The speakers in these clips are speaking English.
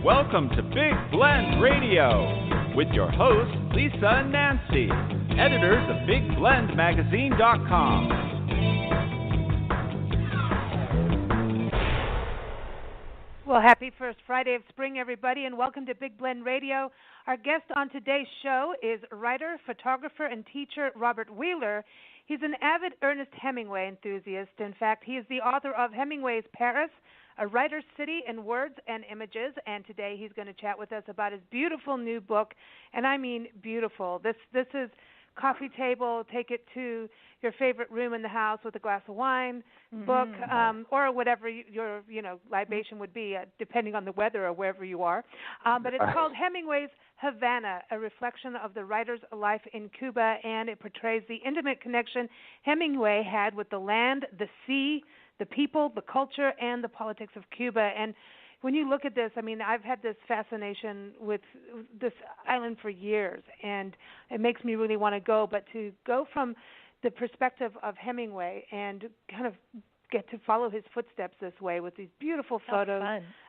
Welcome to Big Blend Radio with your hosts, Lisa and Nancy, editors of BigBlendMagazine.com. Well, happy first Friday of spring, everybody, and welcome to Big Blend Radio. Our guest on today's show is writer, photographer, and teacher Robert Wheeler. He's an avid Ernest Hemingway enthusiast. In fact, he is the author of Hemingway's Paris, A Writer's City in Words and Images, and today he's going to chat with us about his beautiful new book, and I mean beautiful. This is coffee table, take it to your favorite room in the house with a glass of wine, book, or whatever your libation would be, depending on the weather or wherever you are. But it's called Hemingway's Havana, a reflection of the writer's life in Cuba, and it portrays the intimate connection Hemingway had with the land, the sea, the people, the culture, and the politics of Cuba. And when you look at this, I mean, I've had this fascination with this island for years, and it makes me really want to go. But to go from the perspective of Hemingway and kind of get to follow his footsteps this way with these beautiful photos,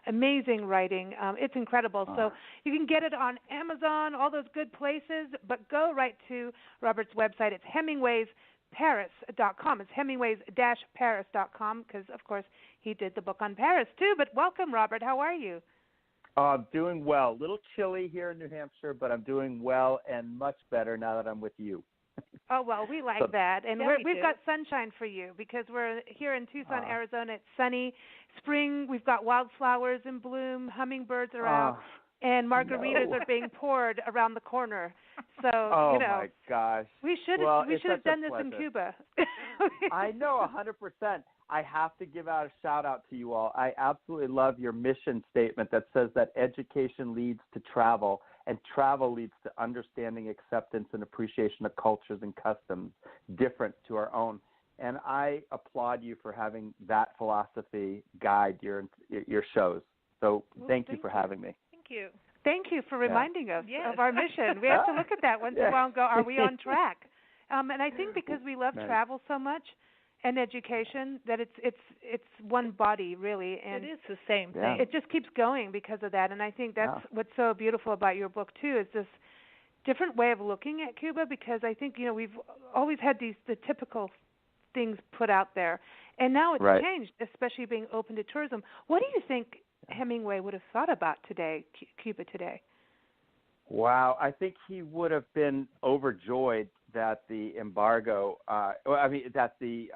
amazing writing, it's incredible. So you can get it on Amazon, all those good places, but go right to Robert's website. It's Hemingways.com. It's Hemingways-Paris.com because, of course, he did the book on Paris, too. But welcome, Robert. How are you? I'm doing well. A little chilly here in New Hampshire, but I'm doing well and much better now that I'm with you. Oh, well, we like that. And we've got sunshine for you because we're here in Tucson, Arizona. It's sunny. Spring, we've got wildflowers in bloom. Hummingbirds are out. And margaritas are being poured around the corner. So, my gosh. We should have done this in Cuba. I know, 100%. I have to give out a shout-out to you all. I absolutely love your mission statement that says that education leads to travel, and travel leads to understanding, acceptance, and appreciation of cultures and customs different to our own. And I applaud you for having that philosophy guide your shows. So thank you for having me. Thank you for reminding us of our mission. We have to look at that once in a while and go, are we on track? And I think because we love travel so much and education that it's one body, really. And it is the same thing. It just keeps going because of that. And I think that's what's so beautiful about your book, too, is this different way of looking at Cuba because I think, we've always had the typical things put out there. And now it's changed, especially being open to tourism. What do you think Hemingway would have thought about today, Cuba today? Wow, I think he would have been overjoyed that the embargo, that the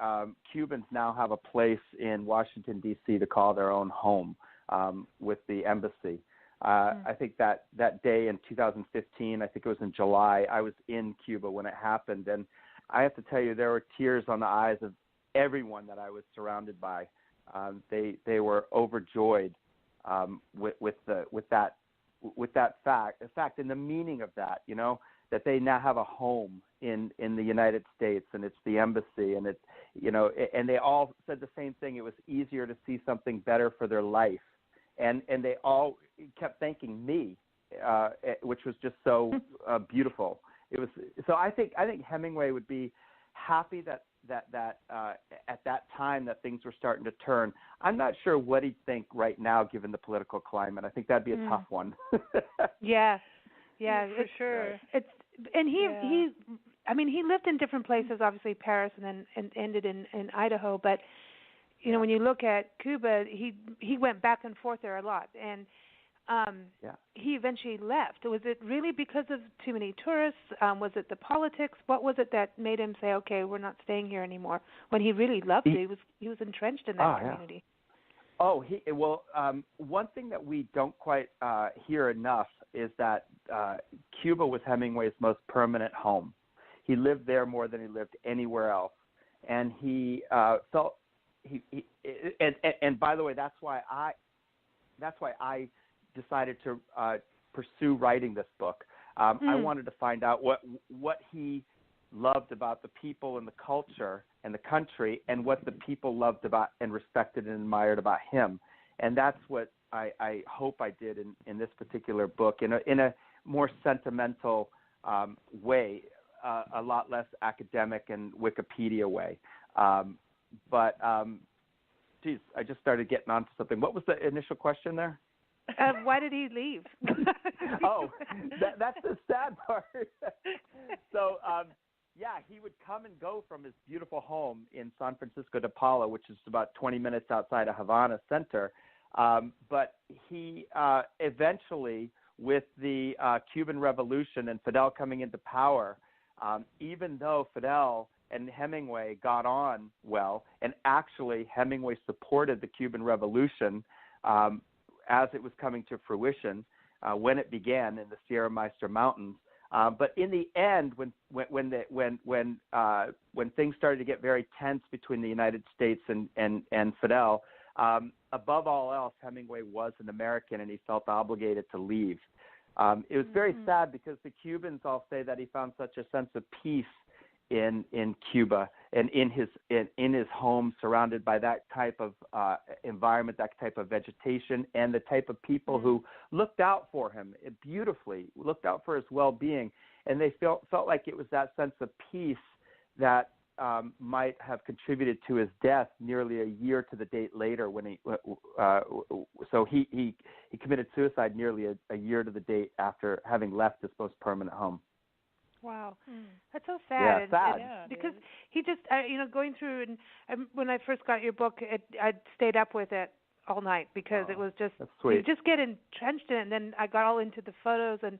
Cubans now have a place in Washington, D.C. to call their own home with the embassy. I think that day in 2015, I think it was in July, I was in Cuba when it happened, and I have to tell you, there were tears on the eyes of everyone that I was surrounded by. They were overjoyed with that fact and the meaning of that, that they now have a home in the United States, and it's the embassy, and it's and they all said the same thing. It was easier to see something better for their life, and they all kept thanking me, which was just so beautiful. It was so. I think Hemingway would be happy that at that time that things were starting to turn. I'm not sure what he'd think right now, given the political climate. I think that'd be a tough one. Yeah, for sure. He lived in different places, obviously Paris, and then ended in Idaho. But when you look at Cuba, he went back and forth there a lot, and he eventually left. Was it really because of too many tourists? Was it the politics? What was it that made him say, "Okay, we're not staying here anymore"? When he really loved it, he was entrenched in that community. One thing that we don't quite hear enough is that Cuba was Hemingway's most permanent home. He lived there more than he lived anywhere else, and he felt and by the way, that's why I decided to pursue writing this book. I wanted to find out what he loved about the people and the culture and the country, and what the people loved about and respected and admired about him. And that's what I hope I did in this particular book, in a more sentimental way, a lot less academic and Wikipedia way. Geez, I just started getting onto something. What was the initial question there? Why did he leave? That's the sad part. So, he would come and go from his beautiful home in San Francisco de Paula, which is about 20 minutes outside of Havana Center. But he eventually, with the Cuban Revolution and Fidel coming into power, even though Fidel and Hemingway got on well, and actually Hemingway supported the Cuban Revolution as it was coming to fruition when it began in the Sierra Maestra Mountains. But in the end, when things started to get very tense between the United States and Fidel, above all else, Hemingway was an American, and he felt obligated to leave. It was very sad because the Cubans all say that he found such a sense of peace in Cuba and in his home, surrounded by that type of environment, that type of vegetation, and the type of people who looked out for him beautifully, looked out for his well-being, and they felt like it was that sense of peace that might have contributed to his death nearly a year to the date later when he committed suicide nearly a year to the date after having left his most permanent home. Wow, that's so sad. Yeah, sad. Because he just, going through, and when I first got your book, I stayed up with it all night because it was just, you just get entrenched in it. And then I got all into the photos, and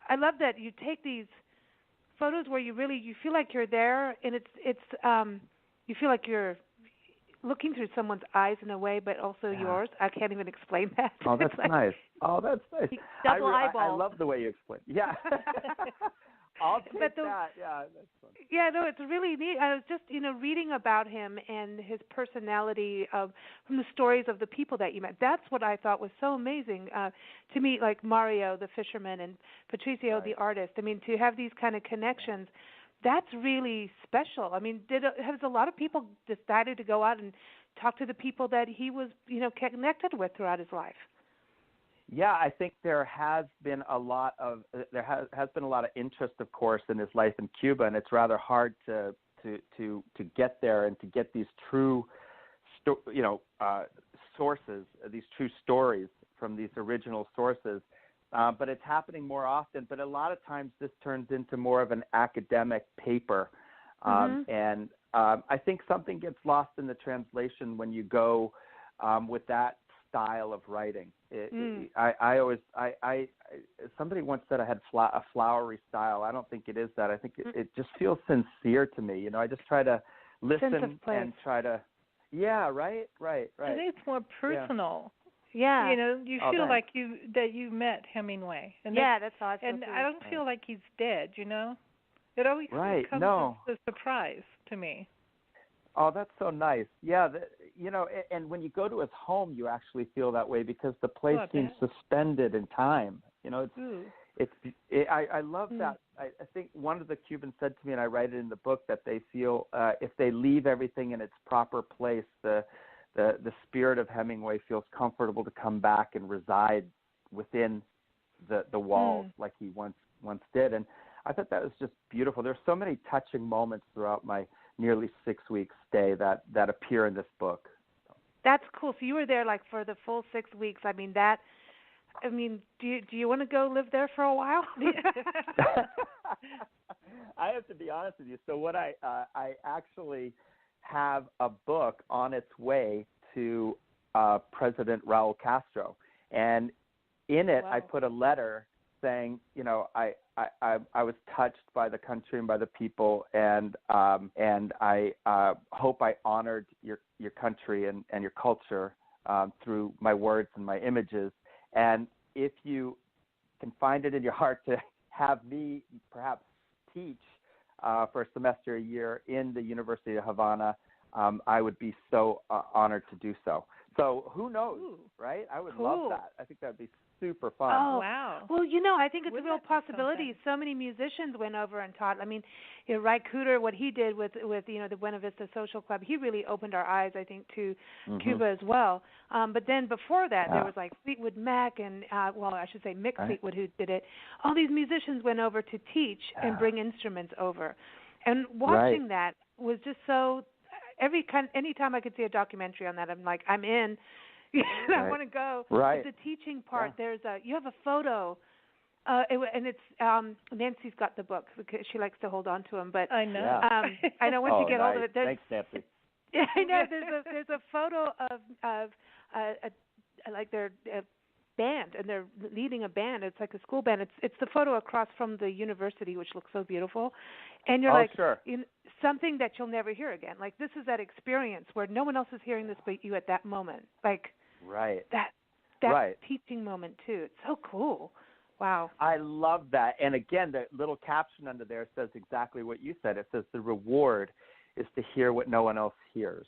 I love that you take these photos where you feel like you're there, and you feel like you're looking through someone's eyes in a way, but also yours. I can't even explain that. Oh, that's nice. Oh, that's nice. Double eyeball. I love the way you explain. Yeah. I'll take that. Yeah, that's fun. Yeah, no, it's really neat. I was just, reading about him and his personality from the stories of the people that you met. That's what I thought was so amazing to meet, like Mario, the fisherman, and Patricio, the artist. I mean, to have these kind of connections, that's really special. I mean, has a lot of people decided to go out and talk to the people that he was, connected with throughout his life? Yeah, I think there has been a lot of interest, of course, in his life in Cuba, and it's rather hard to get there and to get these true, sources, these true stories from these original sources. But it's happening more often. But a lot of times this turns into more of an academic paper, and I think something gets lost in the translation when you go with that style of writing. Somebody once said I had a flowery style. I don't think it is that. I think it just feels sincere to me. I just try to listen and try to. Yeah, right. I think it's more personal. Yeah. You feel like you met Hemingway. And that's awesome. And I don't feel like he's dead. It always comes as a surprise to me. Oh, that's so nice. Yeah, and when you go to his home, you actually feel that way because the place seems suspended in time. I love that. I think one of the Cubans said to me, and I write it in the book, that they feel if they leave everything in its proper place, the spirit of Hemingway feels comfortable to come back and reside within the walls like he once did. And I thought that was just beautiful. There's so many touching moments throughout my nearly 6-week stay that appear in this book. That's cool. So you were there like for the full 6 weeks. Do you want to go live there for a while? I have to be honest with you. So what I actually have a book on its way to President Raul Castro, and in it I put a letter saying, I was touched by the country and by the people, and I hope I honored your country and your culture through my words and my images. And if you can find it in your heart to have me perhaps teach for a semester a year in the University of Havana, I would be so honored to do so. So who knows, right? I would love that. I think that would be super fun. Oh, wow. Well, I think it's a real possibility. So many musicians went over and taught. Ry Cooder, what he did with the Buena Vista Social Club, he really opened our eyes, I think, to Cuba as well. But then before that, there was like Fleetwood Mac and, I should say Mick Fleetwood who did it. All these musicians went over to teach and bring instruments over. And watching that was just so... Anytime I could see a documentary on that, I'm like, I'm in. I want to go. Right. The teaching part, you have a photo. And it's Nancy's got the book because she likes to hold on to them. But I know. Yeah. I know once you get hold of it. Thanks, Nancy. Yeah, I know. There's a photo of like their band, and they're leading a band. It's like a school band. It's the photo across from the university, which looks so beautiful. And you're sure. Something that you'll never hear again. Like this is that experience where no one else is hearing this but you at that moment. Like that teaching moment too. It's so cool. Wow. I love that. And again, the little caption under there says exactly what you said. It says the reward is to hear what no one else hears.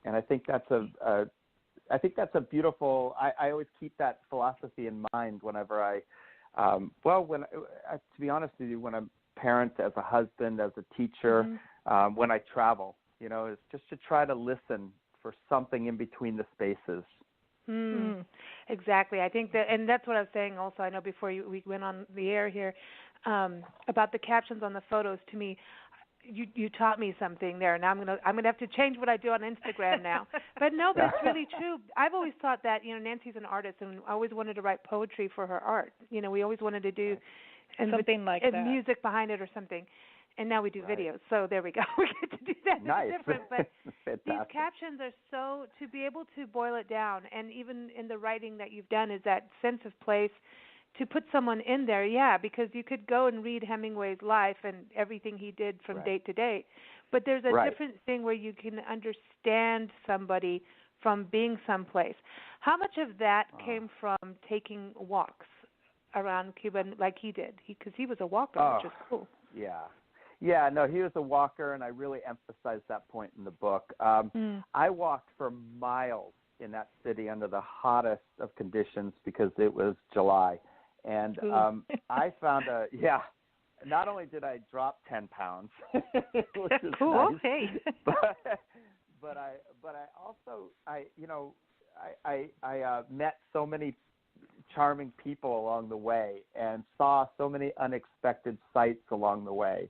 And I think that's a beautiful, I always keep that philosophy in mind whenever to be honest with you, when I'm a parent, as a husband, as a teacher, when I travel, is just to try to listen for something in between the spaces. Exactly. I think that, and that's what I was saying also. I know before we went on the air here about the captions on the photos. To me, you taught me something there. Now I'm gonna have to change what I do on Instagram now. But it's really true. I've always thought that Nancy's an artist, and I always wanted to write poetry for her art. We always wanted to do something like that, music behind it or something. And now we do videos, so there we go. We get to do that. Nice. It's different, but these captions are so, to be able to boil it down, and even in the writing that you've done, is that sense of place to put someone in there, because you could go and read Hemingway's life and everything he did from date to date, but there's a different thing where you can understand somebody from being someplace. How much of that came from taking walks around Cuba like he did? Because he was a walker, which is cool. Yeah, no, he was a walker, and I really emphasized that point in the book. I walked for miles in that city under the hottest of conditions because it was July. And I found not only did I drop 10 pounds, which is cool. nice, Hey. but I also met so many charming people along the way and saw so many unexpected sights along the way.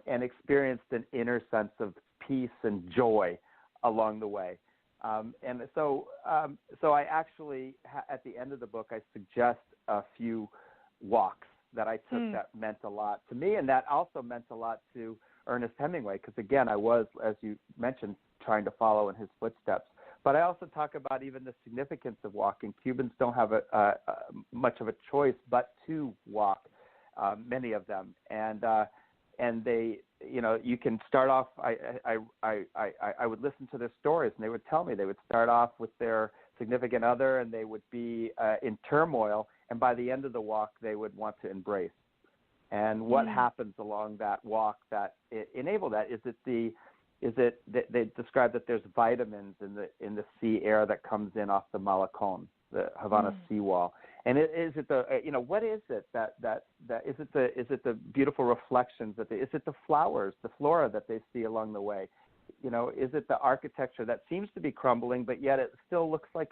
And experienced an inner sense of peace and joy along the way. And so I actually, at the end of the book, I suggest a few walks that I took that meant a lot to me, and that also meant a lot to Ernest Hemingway, because, again, I was, as you mentioned, trying to follow in his footsteps. But I also talk about even the significance of walking. Cubans don't have much of a choice but to walk, many of them. And they, you can start off. I would listen to their stories, and they would tell me they would start off with their significant other, and they would be in turmoil, and by the end of the walk, they would want to embrace. And what happens along that walk that enable that is that they describe that there's vitamins in the sea air that comes in off the Malecon, the Havana seawall. And is it the what is it that is it the beautiful reflections is it the flowers, the flora that they see along the way? Is it the architecture that seems to be crumbling, but yet it still looks like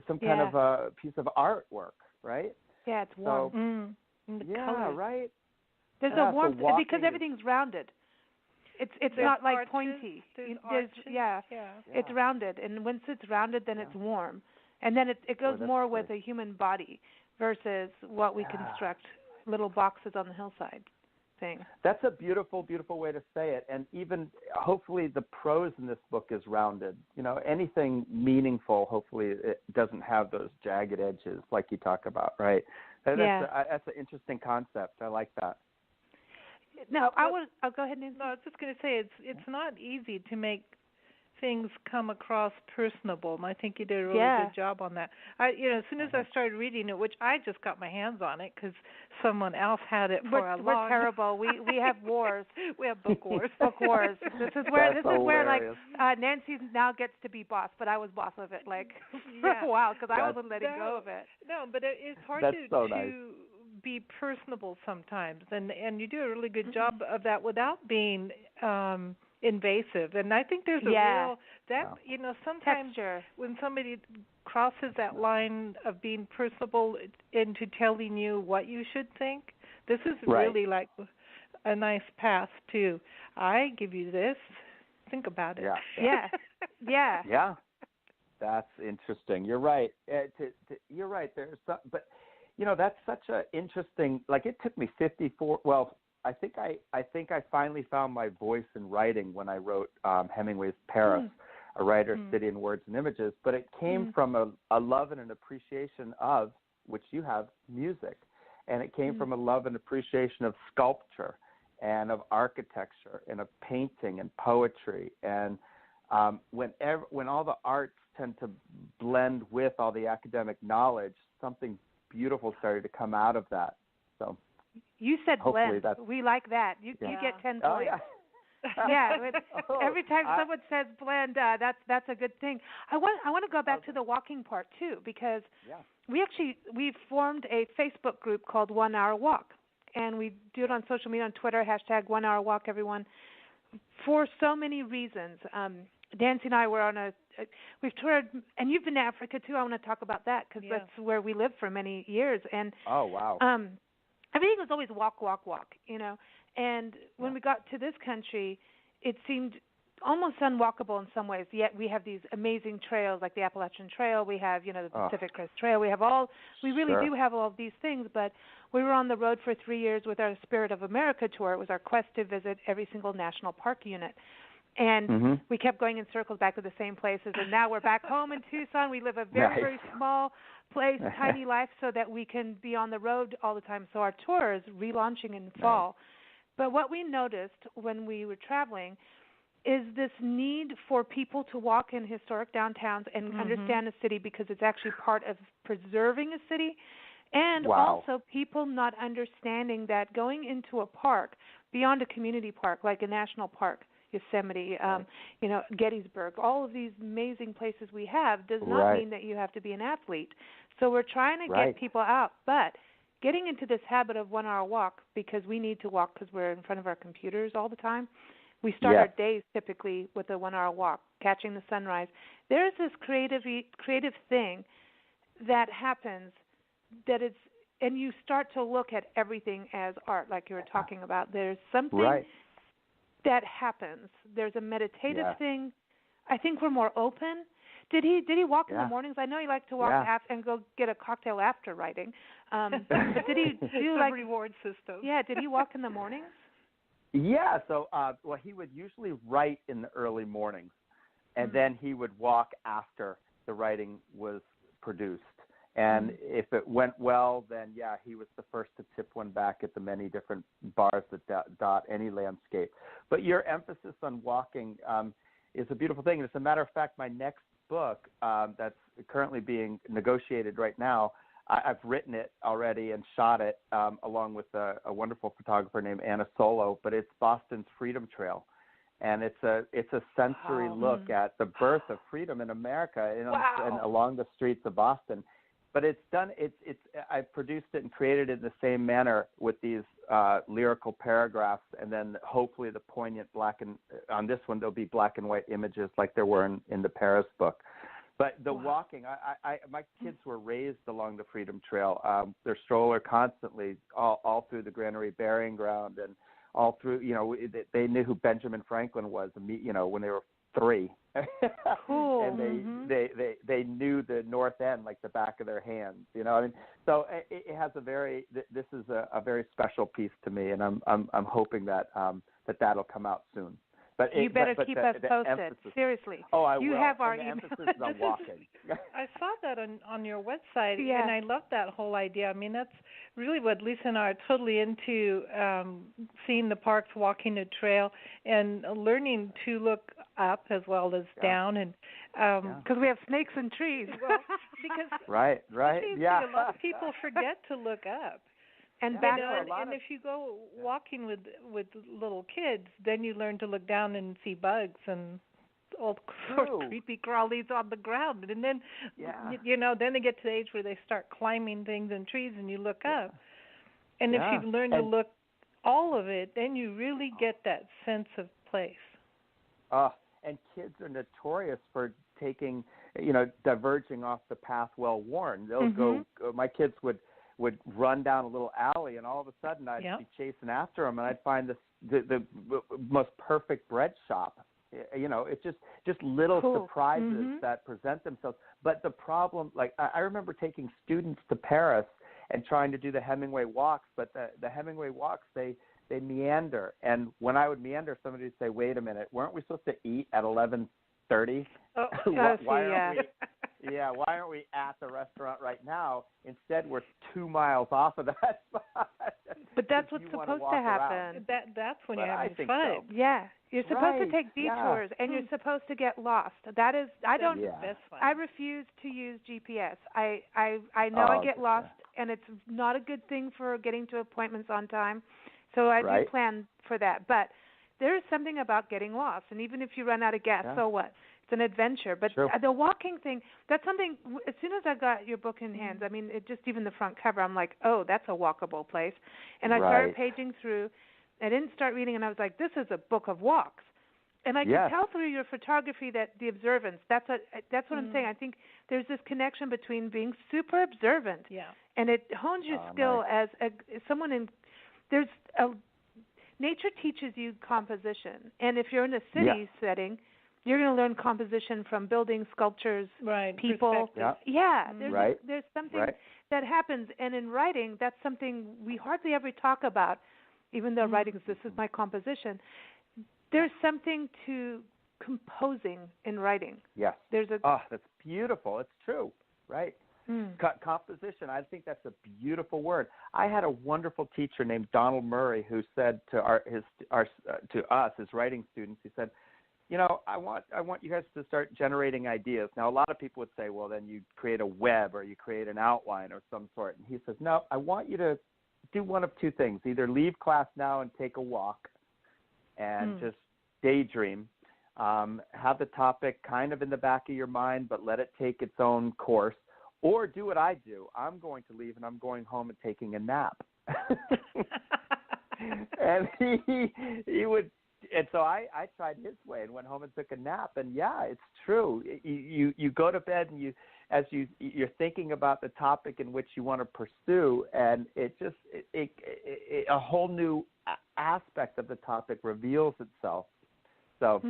some kind of a piece of artwork, right? Yeah, it's warm. Colors. Right. There's a warmth because everything's rounded. It's not like arches, pointy. There's It's rounded, and once it's rounded, then it's warm. And then it goes more with a human body versus what we construct, little boxes on the hillside thing. That's a beautiful, beautiful way to say it. And even hopefully the prose in this book is rounded. Anything meaningful, hopefully it doesn't have those jagged edges like you talk about, right? That's an interesting concept. I like that. No, I'll go ahead, Nancy. No, I was just going to say it's not easy to make things come across personable, and I think you did a really good job on that. As soon as I started reading it, which I just got my hands on it because someone else had it for a long. We're terrible. We have wars. We have book wars. Book wars. This is where hilarious. Nancy now gets to be boss, but I was boss of it for a while because I wasn't letting go of it. No, but it's hard to be personable sometimes, and you do a really good job of that without being invasive. And I think there's a real sometimes texture. When somebody crosses that line of being personable into telling you what you should think, this is really like a nice path to, I give you this, think about it. Yeah. That's interesting. You're right. You're right. There's some, but that's such a interesting. Like it took me 54. Well, I think I finally found my voice in writing when I wrote Hemingway's Paris, A Writer, City, and Words and Images. But it came from a love and an appreciation of, which you have, music, and it came from a love and appreciation of sculpture, and of architecture, and of painting and poetry, and when all the arts tend to blend with all the academic knowledge, something beautiful started to come out of that. So you said blend. We like that. You get 10 points. Oh, yeah. Yeah. Every time someone says blend, that's a good thing. I want to go back to the walking part too, because we formed a Facebook group called 1 Hour Walk, and we do it on social media, on Twitter, # 1 Hour Walk, everyone, for so many reasons. Nancy and I were we've toured, and you've been to Africa too. I want to talk about that because that's where we lived for many years. And oh wow, everything was always walk, walk, walk, And when we got to this country, it seemed almost unwalkable in some ways. Yet we have these amazing trails, like the Appalachian Trail. We have, the Pacific Crest Trail. We really do have all of these things. But we were on the road for 3 years with our Spirit of America tour. It was our quest to visit every single national park unit. And we kept going in circles back to the same places. And now we're back home in Tucson. We live a very, very small place, tiny life, so that we can be on the road all the time. So our tour is relaunching in fall. But what we noticed when we were traveling is this need for people to walk in historic downtowns and understand a city, because it's actually part of preserving a city. And also people not understanding that going into a park, beyond a community park, like a national park, Yosemite, Gettysburg, all of these amazing places we have, does not mean that you have to be an athlete. So we're trying to get people out, but getting into this habit of 1 hour walk, because we need to walk because we're in front of our computers all the time. We start our days typically with a 1 hour walk, catching the sunrise. There's this creative thing that happens and you start to look at everything as art, like you were talking about. There's something that happens. There's a meditative thing. I think we're more open. Did he walk in the mornings? I know he liked to walk after and go get a cocktail after writing. But did he do like reward system? Yeah. Did he walk in the mornings? Yeah. So he would usually write in the early mornings, and then he would walk after the writing was produced. And if it went well, then he was the first to tip one back at the many different bars that dot any landscape. But your emphasis on walking is a beautiful thing. And as a matter of fact, my next book that's currently being negotiated right now, I've written it already and shot it along with a wonderful photographer named Anna Solo. But it's Boston's Freedom Trail. And it's a sensory look at the birth of freedom in America and along the streets of Boston. But it's done. I've produced it and created it in the same manner with these lyrical paragraphs, and then hopefully the poignant on this one there'll be black and white images like there were in the Paris book. But the walking, my kids were raised along the Freedom Trail. Their stroller constantly all through the Granary Burying Ground and all through. They knew who Benjamin Franklin was. When they were 3. Cool. And they knew the North End like the back of their hands. So it has this is a very special piece to me, and I'm hoping that that'll come out soon. But you better keep us posted. Emphasis, Seriously. Oh, I will. You have our email. Emphasis is on walking. I saw that on your website, and I love that whole idea. I mean, that's really what Lisa and I are totally into, seeing the parks, walking the trail, and learning to look up as well as down. And because we have snakes and trees. Well, because right. A lot of people forget to look up. And if you go walking with little kids, then you learn to look down and see bugs and all sorts of creepy crawlies on the ground. And then, then they get to the age where they start climbing things and trees, and you look up. And if you learn to look all of it, then you really get that sense of place. And kids are notorious for taking, diverging off the path well worn. They'll go. My kids would run down a little alley, and all of a sudden I'd be chasing after them, and I'd find the most perfect bread shop It's just little surprises that present themselves. But the problem, like I remember taking students to Paris and trying to do the Hemingway walks, but the Hemingway walks, they meander. And when I would meander, somebody would say, wait a minute, weren't we supposed to eat at 11:30? Why aren't we at the restaurant right now? Instead, we're 2 miles off of that spot. But that's what's supposed to happen. That's when you're having fun. So. Yeah, you're supposed to take detours, and you're supposed to get lost. That is, I refuse to use GPS. I know I get lost, and it's not a good thing for getting to appointments on time. So I do plan for that. But there's something about getting lost, and even if you run out of gas, so what? It's an adventure. But the walking thing, that's something, as soon as I got your book in hands, I mean, even the front cover, I'm like, oh, that's a walkable place. And I started paging through. I didn't start reading, and I was like, this is a book of walks. And I could tell through your photography that the observance, that's what I'm saying. I think there's this connection between being super observant, and it hones your skill as someone in, nature teaches you composition. And if you're in a city setting, you're going to learn composition from buildings, sculptures, people. There's something that happens. And in writing, that's something we hardly ever talk about, even though writing is, this is my composition. There's something to composing in writing. Yes. That's beautiful. It's true, right? Composition, I think that's a beautiful word. I had a wonderful teacher named Donald Murray who said to us, his writing students, he said, I want you guys to start generating ideas. Now, a lot of people would say, well, then you create a web or you create an outline of some sort. And he says, no, I want you to do one of two things. Either leave class now and take a walk and just daydream. Have the topic kind of in the back of your mind, but let it take its own course. Or do what I do. I'm going to leave and I'm going home and taking a nap. And he would. And so I tried his way and went home and took a nap. And it's true. You go to bed and you're thinking about the topic in which you want to pursue, and it just a whole new aspect of the topic reveals itself. So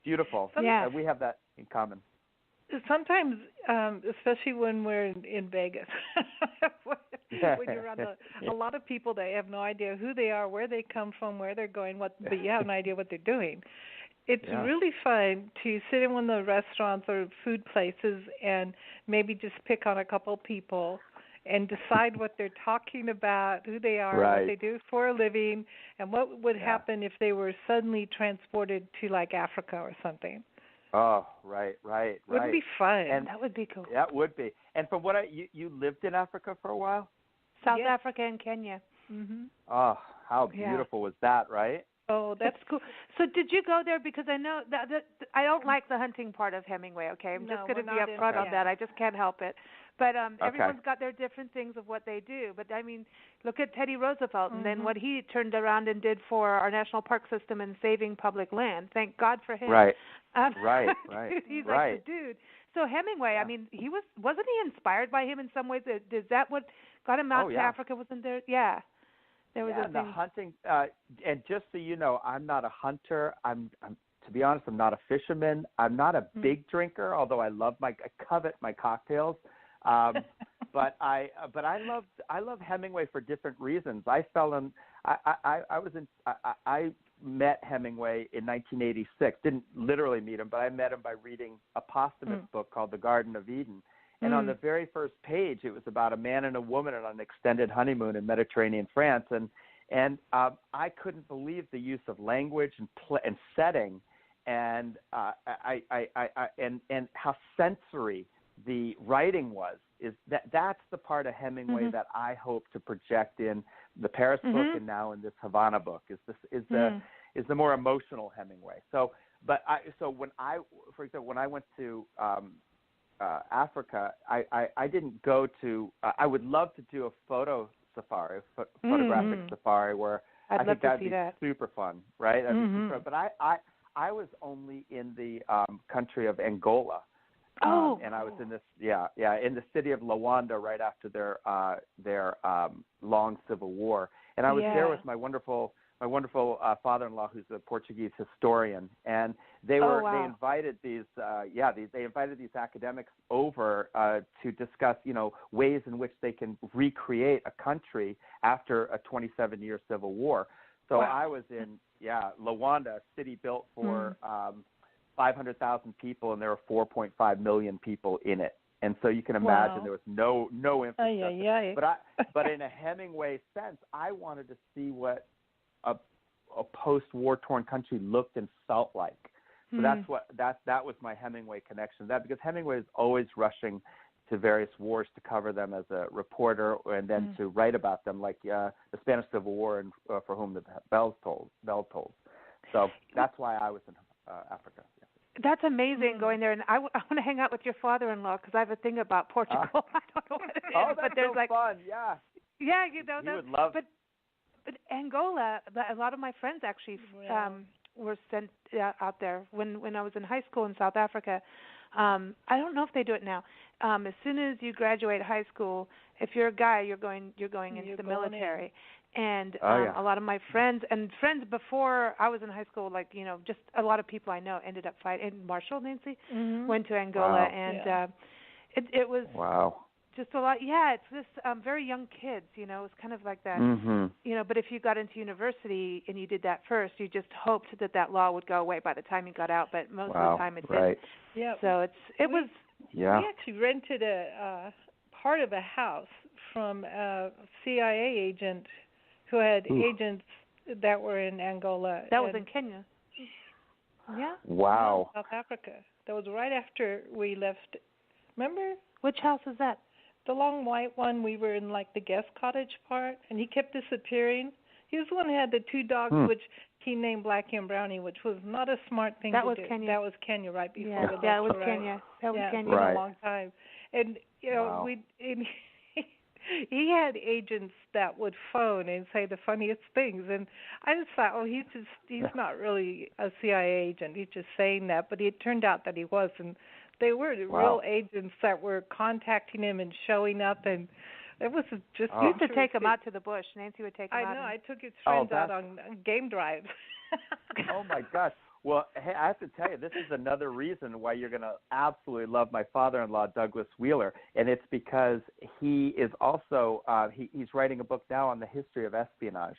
beautiful. We have that in common. Sometimes, especially when we're in Vegas, when you're around a lot of people that have no idea who they are, where they come from, where they're going, but you have no idea what they're doing. It's really fun to sit in one of the restaurants or food places and maybe just pick on a couple people and decide what they're talking about, who they are, what they do for a living, and what would happen if they were suddenly transported to like Africa or something. Oh, right. Wouldn't be fun. And that would be cool. Yeah, it would be. And from what you lived in Africa for a while? South Africa and Kenya. Oh, how beautiful was that, right? Oh, that's cool. So did you go there? Because I know that I don't like the hunting part of Hemingway, okay? I'm just going to be upfront on that. I just can't help it. But everyone's got their different things of what they do. But, I mean, look at Teddy Roosevelt and then what he turned around and did for our national park system and saving public land. Thank God for him. Right. He's like the dude. So Hemingway, I mean, wasn't he inspired by him in some ways? Is that what got him out to Africa? Wasn't there? Yeah. There was a thing. The hunting, and just so you know, I'm not a hunter. I'm to be honest, I'm not a fisherman. I'm not a big drinker, although I covet my cocktails. But I love Hemingway for different reasons. I met Hemingway in 1986. Didn't literally meet him, but I met him by reading a posthumous book called The Garden of Eden. And on the very first page, it was about a man and a woman on an extended honeymoon in Mediterranean France. And I couldn't believe the use of language and setting, and and how sensory the writing was. That's the part of Hemingway that I hope to project in the Paris book and now in this Havana book. Is the more emotional Hemingway. So when I went to Africa, I didn't go to. I would love to do a photo safari, photographic safari, where I think that'd be super fun, right? That'd be super fun. But I was only in the country of Angola. And I was in this, in the city of Luanda right after their long civil war, and I was there with my wonderful father-in-law, who's a Portuguese historian, and They were. wow. They invited these. They invited these academics over to discuss, ways in which they can recreate a country after a 27-year civil war. So wow. I was in Luanda, a city built for 500,000 people, and there were 4.5 million people in it. And so you can imagine there was no infrastructure. But in a Hemingway sense, I wanted to see what a post-war torn country looked and felt like. So that was my Hemingway connection. Because Hemingway is always rushing to various wars to cover them as a reporter, and then to write about them, like the Spanish Civil War, and For Whom the Bell Tolls. So that's why I was in Africa. Yeah. That's amazing going there, and I want to hang out with your father-in-law because I have a thing about Portugal. I don't know what it is, that's but there's so fun. Yeah. Yeah, You would love. But Angola, a lot of my friends actually were sent out there when I was in high school in South Africa. I don't know if they do it now. As soon as you graduate high school, if you're a guy, you're going into the military. And a lot of my friends before I was in high school, just a lot of people I know ended up fighting. And Marshall, Nancy, went to Angola, and it was just a lot. Yeah, it's this very young kids, it was kind of like that. But if you got into university and you did that first, you just hoped that law would go away by the time you got out, but most of the time it didn't. Yeah. So we actually rented a part of a house from a CIA agent who had agents that were in Angola. That was in Kenya. Yeah. Wow. South Africa. That was right after we left. Remember? Which house is that? The long white one. We were in the guest cottage part, and he kept disappearing. He was the one who had the two dogs, which he named Blackie and Brownie, which was not a smart thing to do. Kenya. That was Kenya, right before the the that was Kenya. That was Kenya. It's been a long time, and he had agents that would phone and say the funniest things, and I just thought, he's not really a CIA agent. He's just saying that, but it turned out that he was, and they were real agents that were contacting him and showing up, and it was just. You used to take him out to the bush. Nancy would take him out. I know. I took his friends out on game drives. Oh my gosh. Well, hey, I have to tell you, this is another reason why you're going to absolutely love my father-in-law, Douglas Wheeler, and it's because he is also he's writing a book now on the history of espionage.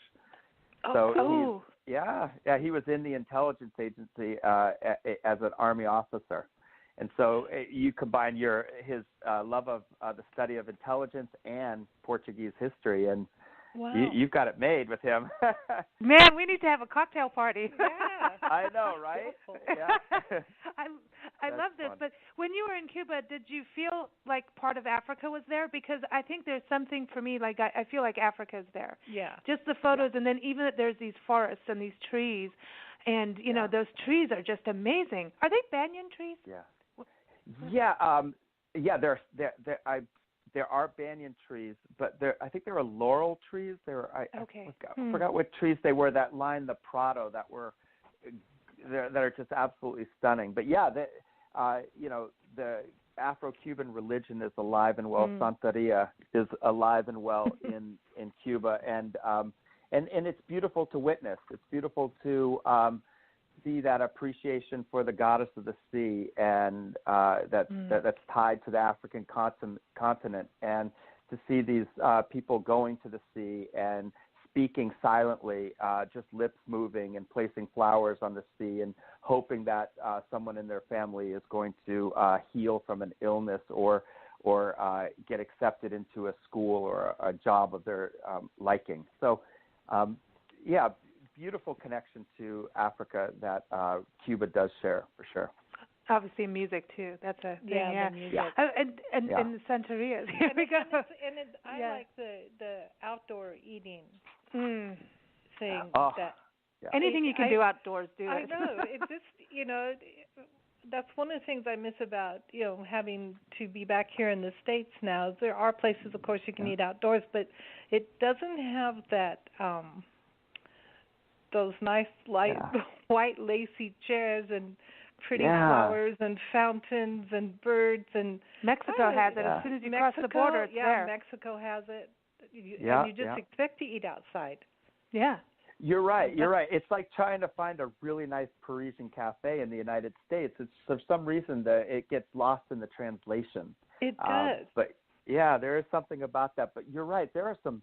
He was in the intelligence agency as an Army officer, and so you combine his love of the study of intelligence and Portuguese history, and you've got it made with him. Man, we need to have a cocktail party. Yeah. I know, right? Yeah. I love this. Fun. But when you were in Cuba, did you feel like part of Africa was there? Because I think there's something for me, I feel like Africa is there. Yeah. Just the photos, and then even that there's these forests and these trees, and those trees are just amazing. Are they banyan trees? There are banyan trees, but I think there are laurel trees. I forgot what trees they were that line the Prado that are just absolutely stunning. But the Afro-Cuban religion is alive and well. Santeria is alive and well in Cuba, and it's beautiful to witness. It's beautiful to see that appreciation for the goddess of the sea, and that's tied to the African continent, and to see these people going to the sea and speaking silently, just lips moving and placing flowers on the sea, and hoping that someone in their family is going to heal from an illness or get accepted into a school or a job of their liking. So, beautiful connection to Africa that Cuba does share, for sure. Obviously, music too. That's a thing. The music. And the Santerias. Here we go. I like the outdoor eating thing. Anything you can do outdoors, do it. I know. It just that's one of the things I miss about having to be back here in the States now. There are places, of course, you can eat outdoors, but it doesn't have that. Those nice light white lacy chairs and pretty flowers and fountains and birds, and Mexico has it. As soon as you cross the border, it's there. Mexico has it. And you just expect to eat outside. Yeah. You're right. You're right. It's like trying to find a really nice Parisian cafe in the United States. It's for some reason that it gets lost in the translation. It does. But yeah, there is something about that. But you're right. There are some.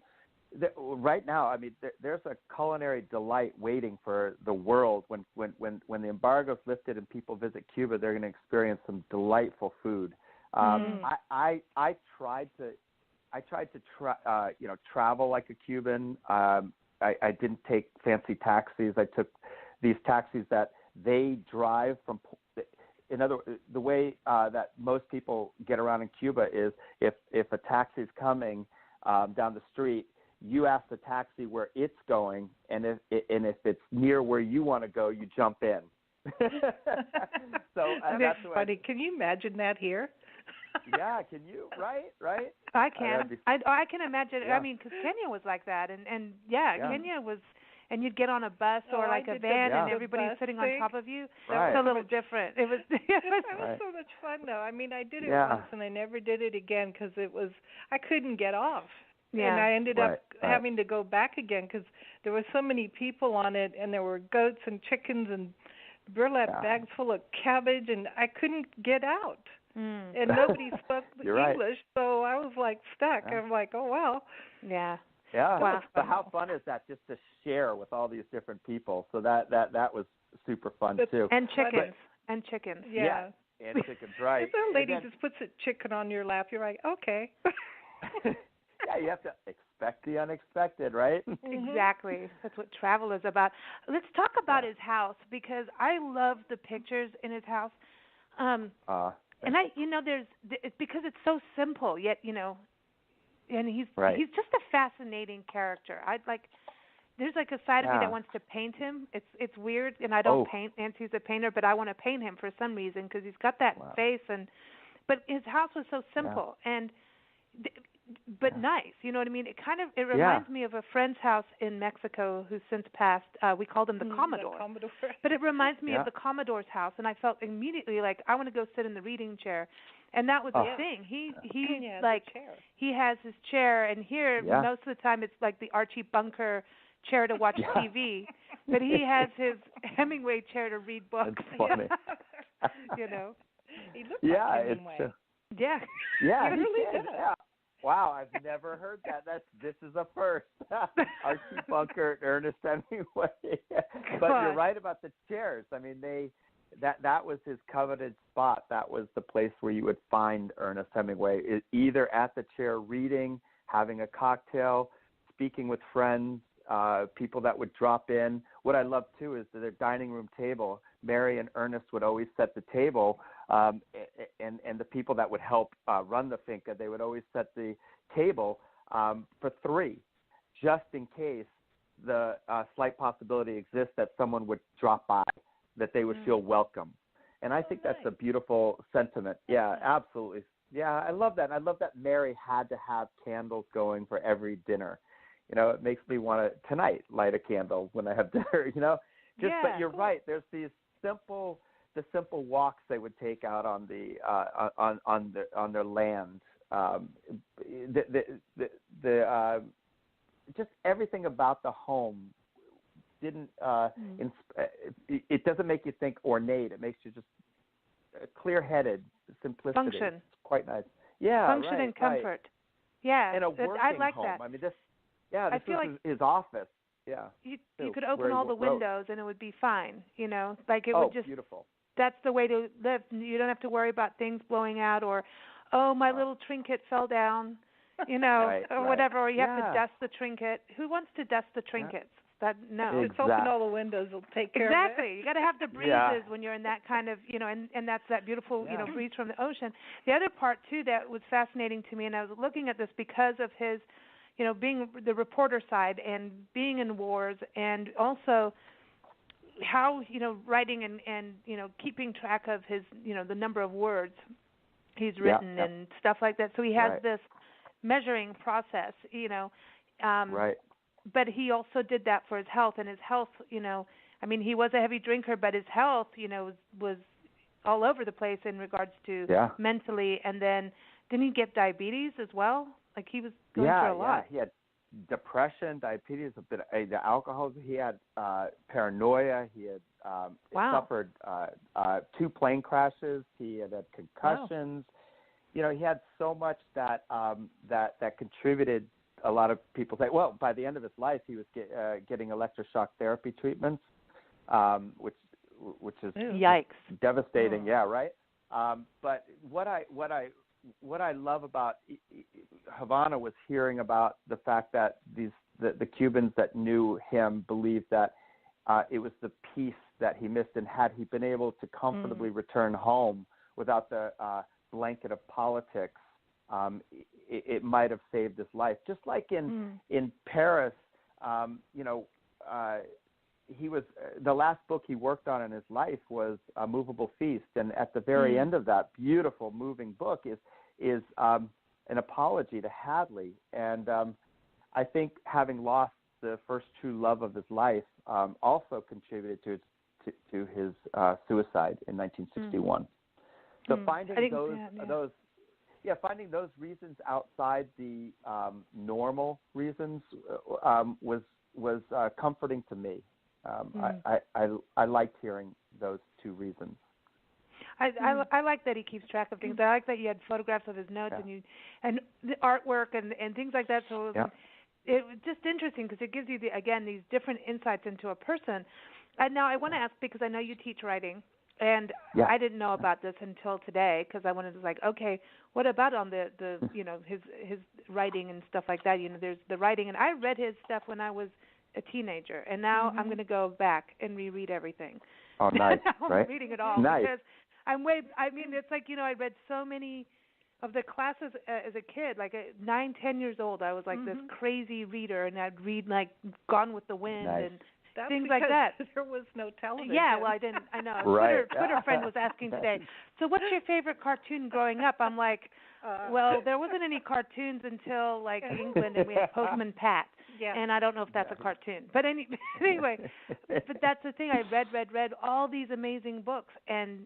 Right now, I mean, there's a culinary delight waiting for the world when the embargo's lifted and people visit Cuba. They're going to experience some delightful food. I tried to travel like a Cuban. I didn't take fancy taxis. I took these taxis that they drive from. The way that most people get around in Cuba is if a taxi's coming down the street, you ask the taxi where it's going, and if it's near where you want to go, you jump in. So that's funny. Can you imagine that here? Yeah, can you? Right. I can. I can imagine. Yeah. I mean, because Kenya was like that, and Kenya was, and you'd get on a bus or like a van, and everybody's sitting on top of you. Right. It's a little different. It was. That was so much fun, though. I mean, I did it once, and I never did it again because I couldn't get off. Yeah. And I ended up having to go back again because there were so many people on it, and there were goats and chickens and burlap bags full of cabbage, and I couldn't get out. And nobody spoke English, so I was like stuck. Yeah. I'm like, oh well. Yeah. Yeah. Wow. But how fun is that just to share with all these different people? So that was super fun too. And chickens. Yeah. And chickens, right. If a lady just puts a chicken on your lap, you're like, okay. Yeah, you have to expect the unexpected, right? Exactly. That's what travel is about. Let's talk about his house because I love the pictures in his house. And it's because it's so simple, yet and he's just a fascinating character. There's like a side of me that wants to paint him. It's weird, and I don't paint. Nancy's a painter, but I want to paint him for some reason because he's got that face. But his house was so simple but nice. You know what I mean? It reminds me of a friend's house in Mexico who's since passed. We called him the Commodore. But it reminds me of the Commodore's house, and I felt immediately like I want to go sit in the reading chair. And that was the thing. He has his chair, and here most of the time it's like the Archie Bunker chair to watch TV, but he has his Hemingway chair to read books. That's funny. He looks like Hemingway. Yeah, he really does. Yeah. Wow, I've never heard that. This is a first. Archie Bunker, Ernest Hemingway. But you're right about the chairs. I mean, that was his coveted spot. That was the place where you would find Ernest Hemingway, either at the chair reading, having a cocktail, speaking with friends, people that would drop in. What I love too is their dining room table. Mary and Ernest would always set the table, and the people that would help run the finca, they would always set the table for three, just in case the slight possibility exists that someone would drop by, that they would feel welcome. And I think that's a beautiful sentiment. Yeah, absolutely. Yeah, I love that. And I love that Mary had to have candles going for every dinner. It makes me want to tonight light a candle when I have dinner. But you're right. There's these simple walks they would take out on the on their land. Just everything about the home didn't. It doesn't make you think ornate. It makes you just clear-headed, simplicity. Function. It's quite nice. Yeah, function and comfort. Right. Yeah, and a working I like home. that. I mean, this was his office. Yeah. You could open all the windows and it would be fine, like it would just beautiful. That's the way to live. You don't have to worry about things blowing out or my little trinket fell down, or whatever, or you have to dust the trinket. Who wants to dust the trinkets? No. Just open all the windows, will take care of it. Exactly. You got to have the breezes when you're in that kind of, and that's that beautiful, breeze from the ocean. The other part too that was fascinating to me, and I was looking at this because of his being the reporter side and being in wars, and also how, writing and keeping track of his, the number of words he's written and stuff like that. So he has this measuring process, But he also did that for his health, and his health, he was a heavy drinker, but his health, was all over the place in regards to mentally. And then didn't he get diabetes as well? Like he was going through a lot. Yeah, he had depression, diabetes, the alcohol. He had paranoia. He had suffered 2 plane crashes. He had concussions. Wow. You know, he had so much that contributed. A lot of people say, well, by the end of his life, he was getting electroshock therapy treatments, which is yikes, devastating. Oh. Yeah, right. But what I love about Havana was hearing about the fact that the Cubans that knew him believed that it was the peace that he missed, and had he been able to comfortably return home without the blanket of politics, it might have saved his life. Just like in Paris, he was the last book he worked on in his life was A Movable Feast, and at the very end of that beautiful, moving book is an apology to Hadley. And I think having lost the first true love of his life also contributed to his suicide in 1961. So finding finding those reasons outside the normal reasons was comforting to me. I liked hearing those 2 reasons. I like that he keeps track of things. I like that you had photographs of his notes and the artwork and things like that. So it was just interesting because it gives you these different insights into a person. And now I want to ask, because I know you teach writing. And I didn't know about this until today, because I wanted to okay, what about on the his writing and stuff like that? You know, there's the writing, and I read his stuff when I was a teenager, and now I'm going to go back and reread everything. Oh, nice! I'm reading it all because it's like I read so many of the classes as a kid, like at 9, 10 years old. I was like this crazy reader, and I'd read like Gone with the Wind and. That's things like that. There was no television. Yeah, well, I didn't. I know. Right. Twitter friend was asking today. So, what's your favorite cartoon growing up? I'm like, well, there wasn't any cartoons until like England, and we had Postman Pat. Yeah. And I don't know if that's a cartoon, but anyway. But that's the thing. I read all these amazing books, and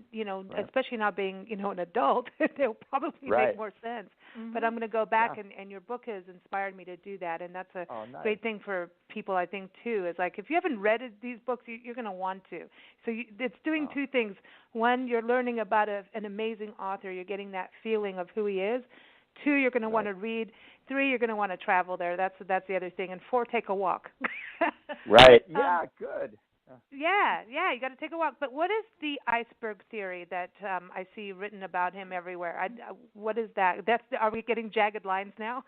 especially now being an adult, they'll probably make more sense. But I'm going to go back, and your book has inspired me to do that, and that's a great thing for people, I think, too. Is like if you haven't read these books, you're going to want to. So it's doing 2 things. One, you're learning about an amazing author. You're getting that feeling of who he is. 2, you're going to want to read. 3, you're going to want to travel there. That's the other thing. And 4, take a walk. Right. Yeah. Good. Yeah. You got to take a walk. But what is the iceberg theory that I see written about him everywhere? What is that? Are we getting jagged lines now?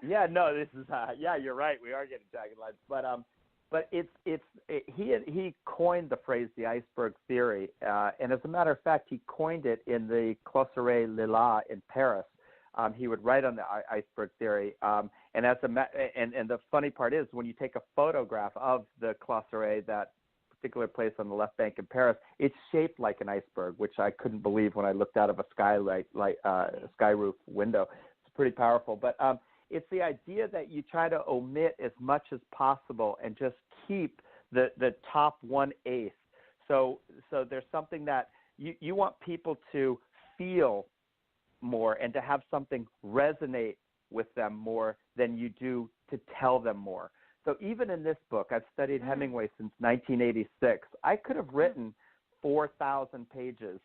Yeah. No. This is. You're right. We are getting jagged lines. But he coined the phrase the iceberg theory, and as a matter of fact, he coined it in the Closerie Lila in Paris. He would write on the iceberg theory, and the funny part is when you take a photograph of the Closerie, that particular place on the left bank in Paris, it's shaped like an iceberg, which I couldn't believe when I looked out of a sky roof window. It's pretty powerful, but it's the idea that you try to omit as much as possible and just keep the top 1/8. So there's something that you want people to feel more and to have something resonate with them more than you do to tell them more. So even in this book, I've studied Hemingway since 1986. I could have written 4,000 pages,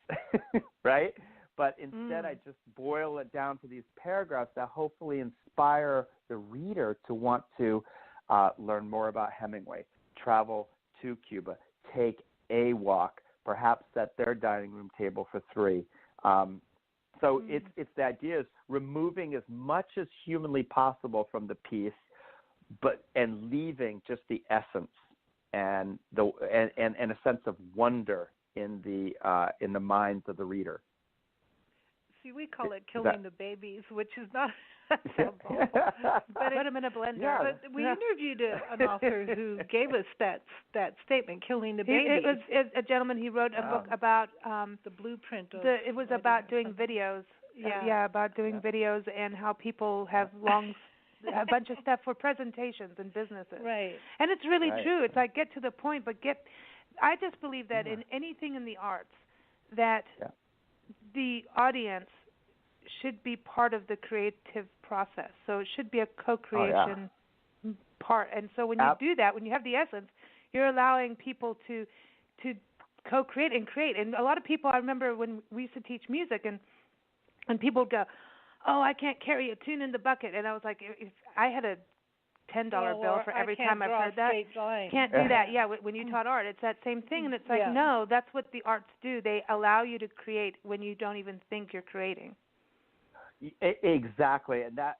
right? But instead I just boil it down to these paragraphs that hopefully inspire the reader to want to learn more about Hemingway, travel to Cuba, take a walk, perhaps at their dining room table for 3. So it's the idea is removing as much as humanly possible from the piece, and leaving just the essence and a sense of wonder in the minds of the reader. See, we call it killing the babies, which is not so bold. But put them in a blender. Yeah. But we interviewed an author who gave us that statement, killing the babies. It was a gentleman. He wrote a book about the blueprint. It was about doing videos. About doing videos and how people have a bunch of stuff for presentations and businesses. Right. And it's really true. It's like get to the point, but I just believe that in anything in the arts that the audience should be part of the creative process. So it should be a co-creation part. And so when you do that, when you have the essence, you're allowing people to co-create and create. And a lot of people, I remember when we used to teach music, and people would go, "Oh, I can't carry a tune in the bucket," and I was like, if I had a $10 bill for every time I've heard that. Can't do that. Yeah, when you taught art, it's that same thing, and it's like, no, that's what the arts do. They allow you to create when you don't even think you're creating. Exactly, and that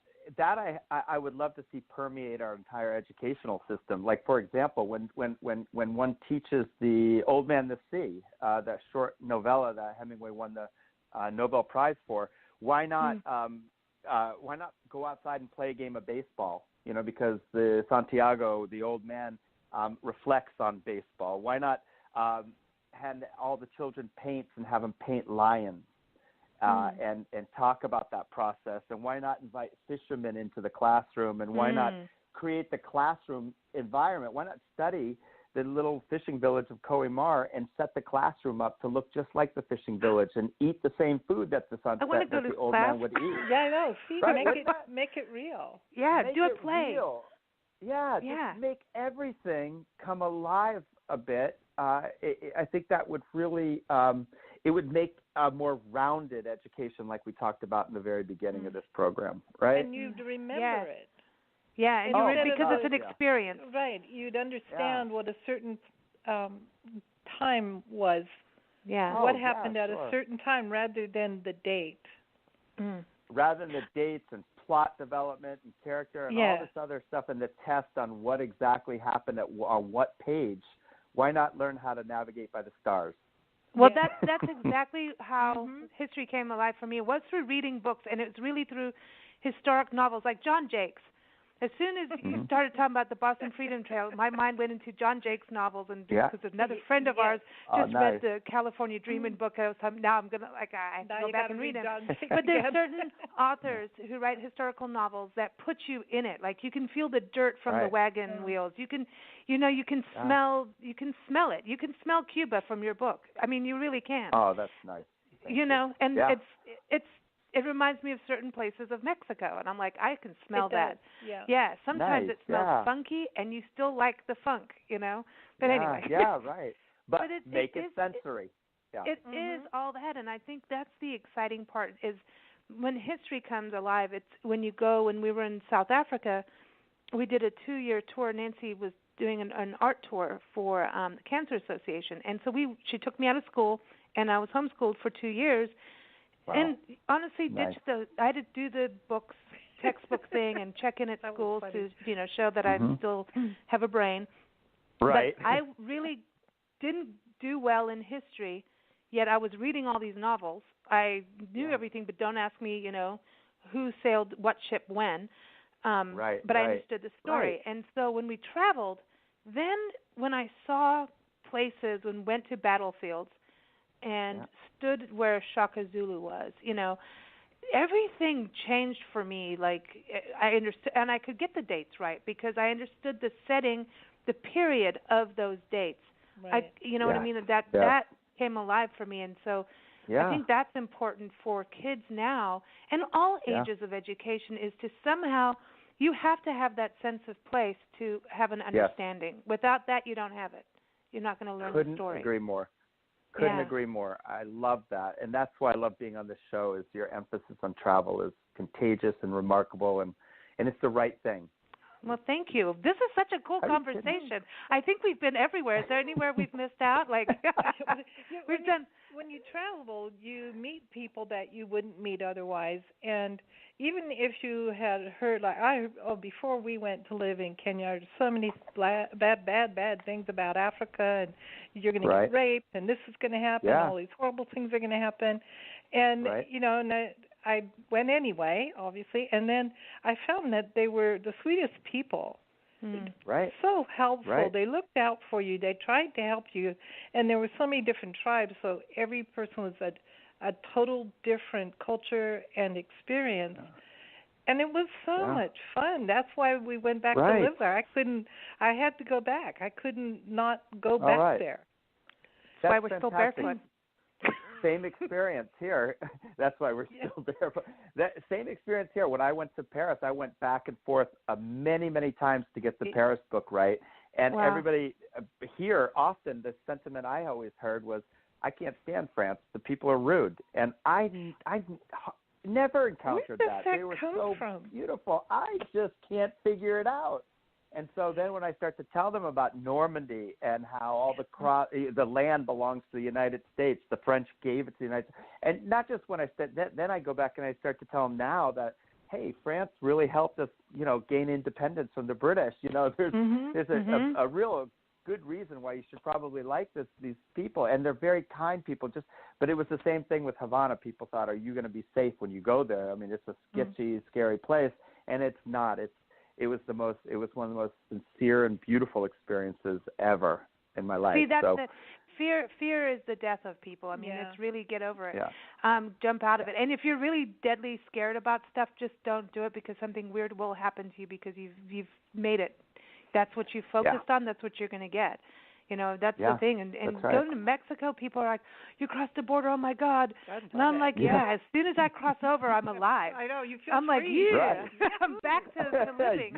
I would love to see permeate our entire educational system. Like, for example, when one teaches The Old Man the Sea, that short novella that Hemingway won the Nobel Prize for, why not go outside and play a game of baseball? Because the Santiago, the old man, reflects on baseball. Why not have all the children paint and have them paint lions and talk about that process? And why not invite fishermen into the classroom? And why not create the classroom environment? Why not study the little fishing village of Coimar and set the classroom up to look just like the fishing village and eat the same food that the old man would eat? Yeah, I know. See, make it real. Yeah, make do a play. Real. Yeah, just make everything come alive a bit. I think that would really it would make a more rounded education, like we talked about in the very beginning of this program, right? And you'd remember it. Yeah, and because it's an experience. Right. You'd understand what a certain time was. Yeah. What happened at a certain time rather than the date. Rather than the dates and plot development and character and all this other stuff and the test on what exactly happened on what page, why not learn how to navigate by the stars? Well, that's exactly how history came alive for me. It was through reading books, and it was really through historic novels like John Jakes. As soon as you started talking about the Boston Freedom Trail, my mind went into John Jakes novels, and because another friend of ours just read the California Dreamin' book, now I'm gonna I go back and read them. But there's certain authors who write historical novels that put you in it. Like you can feel the dirt from the wagon wheels. You can, you can smell it. You can smell Cuba from your book. I mean, you really can. Oh, that's nice. Thank you. And it reminds me of certain places of Mexico, and I'm like, I can smell that. Yeah. Sometimes it smells funky, and you still like the funk, But anyway. Yeah, right. But make it sensory. It is all that, and I think that's the exciting part is when history comes alive. It's when we were in South Africa, we did a 2-year tour. Nancy was doing an art tour for the Cancer Association, and so she took me out of school, and I was homeschooled for 2 years. Wow. And honestly, I had to do the textbook thing and check in at schools to, show that I still have a brain. Right. But I really didn't do well in history, yet I was reading all these novels. I knew everything, but don't ask me, who sailed what ship when. But I understood the story. Right. And so when we traveled, then when I saw places and went to battlefields, and stood where Shaka Zulu was, everything changed for me. Like I understood, and I could get the dates right because I understood the setting, the period of those dates. Right. What I mean? That came alive for me, and so I think that's important for kids now and all ages of education is to somehow you have to have that sense of place to have an understanding. Without that, you don't have it. You're not going to learn the story. Couldn't agree more. I love that. And that's why I love being on this show is your emphasis on travel is contagious and remarkable, and it's the right thing. Well, thank you. This is such a cool conversation. I think we've been everywhere. Is there anywhere we've missed out? Like when you travel, you meet people that you wouldn't meet otherwise. And even if you had heard, before we went to live in Kenya, there's so many bad things about Africa, and you're going to get raped, and this is going to happen, all these horrible things are going to happen. And, and I went anyway, obviously, and then I found that they were the sweetest people. So helpful. They looked out for you. They tried to help you. And there were so many different tribes, so every person was a total different culture and experience. And it was so much fun. That's why we went back to live there. I had to go back. I couldn't not go back there. That's why we're still barefoot. same experience here. That's why we're still there. But that same experience here. When I went to Paris, I went back and forth many, many times to get the Paris book right. And everybody here, often the sentiment I always heard was, I can't stand France. The people are rude. And I never encountered that. They were so beautiful. I just can't figure it out. And so then when I start to tell them about Normandy and how all the land belongs to the United States, the French gave it to the United States. And not just when I said that, then I go back and I start to tell them now that, hey, France really helped us, gain independence from the British. There's a real good reason why you should probably like these people. And they're very kind people. But it was the same thing with Havana. People thought, are you going to be safe when you go there? I mean, it's a sketchy, scary place. And it's not. It was one of the most sincere and beautiful experiences ever in my life. See, that's it. Fear is the death of people. I mean, it's really get over it. Yeah. Jump out of it. And if you're really deadly scared about stuff, just don't do it, because something weird will happen to you because you've made it. That's what you focused on. That's what you're going to get. That's the thing. And going to Mexico, people are like, you crossed the border, oh, my God. And I'm like, as soon as I cross over, I'm alive. I know, you feel I'm free. Like, I'm back to living,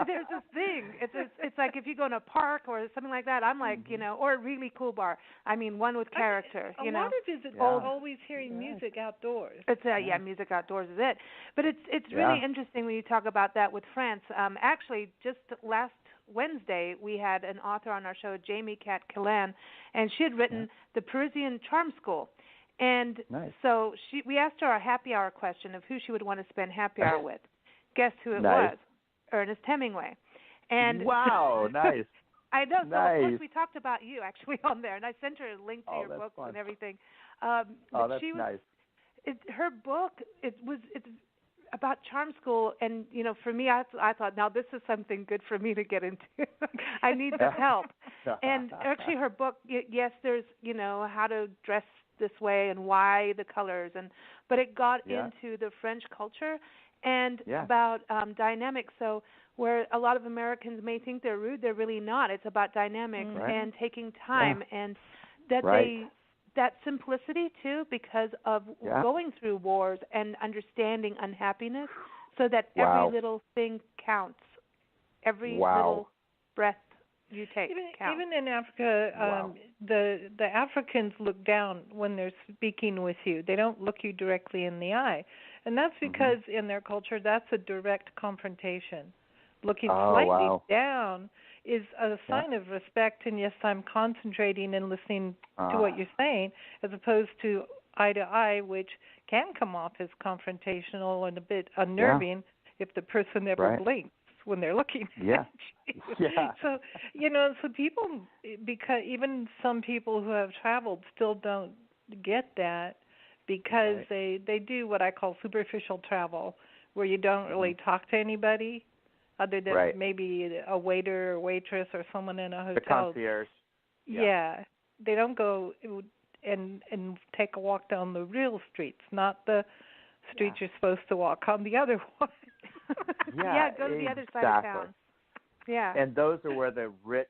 There's this thing. It's like if you go in a park or something like that, I'm like, or a really cool bar. I mean, one with character, A lot of it is always hearing music outdoors. It's music outdoors is it. But it's really interesting when you talk about that with France. Actually, just last Wednesday, we had an author on our show, Jamie Cat Killan, and she had written The Parisian Charm School. And so we asked her a happy hour question of who she would want to spend happy hour with. Guess who it was? Ernest Hemingway. And wow, nice. I know. So of course we talked about you actually on there, and I sent her a link to your books and everything. That's nice. Her book, it's about Charm School, and for me, I thought, now this is something good for me to get into. I need this help. And actually, her book, yes, there's how to dress this way and why the colors, but it got into the French culture and about dynamics. So where a lot of Americans may think they're rude, they're really not. It's about dynamics and taking time, and that simplicity, too, because of going through wars and understanding unhappiness, so that every little thing counts. Every little breath you take counts. Even in Africa, the Africans look down when they're speaking with you. They don't look you directly in the eye. And that's because in their culture, that's a direct confrontation. Looking slightly down is a sign of respect, and yes, I'm concentrating and listening to what you're saying, as opposed to eye to eye, which can come off as confrontational and a bit unnerving if the person never blinks when they're looking at you. So, so people, because even some people who have traveled still don't get that, because they do what I call superficial travel, where you don't really talk to anybody other than maybe a waiter or waitress or someone in a hotel. The concierge. They don't go and take a walk down the real streets, not the streets you're supposed to walk on, the other one. Go to the other side of town. Yeah. And those are where the rich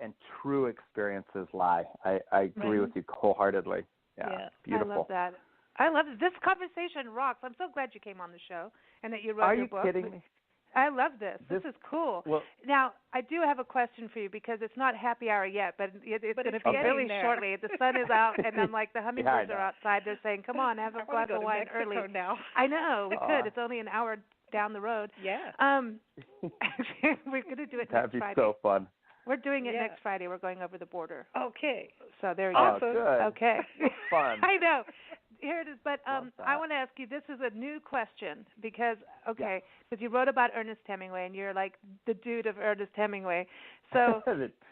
and true experiences lie. I agree with you wholeheartedly. Yeah. Beautiful. I love that. I love it. This conversation rocks. I'm so glad you came on the show and that you wrote your book. Are you kidding me? I love this. This is cool. Well, now, I do have a question for you, because it's not happy hour yet, but it's going to be really shortly. The sun is out, and I'm like, the hummingbirds are outside. They're saying, come on, have a glass of wine early. Now. I know. We could. It's only an hour down the road. Yeah. We're going to do it That'd next Friday. That'd be so fun. We're doing it next Friday. We're going over the border. Okay. So there you go. Good. Okay. Fun. I know. Here it is. But I want to ask you, this is a new question, because, because you wrote about Ernest Hemingway, and you're like the dude of Ernest Hemingway. So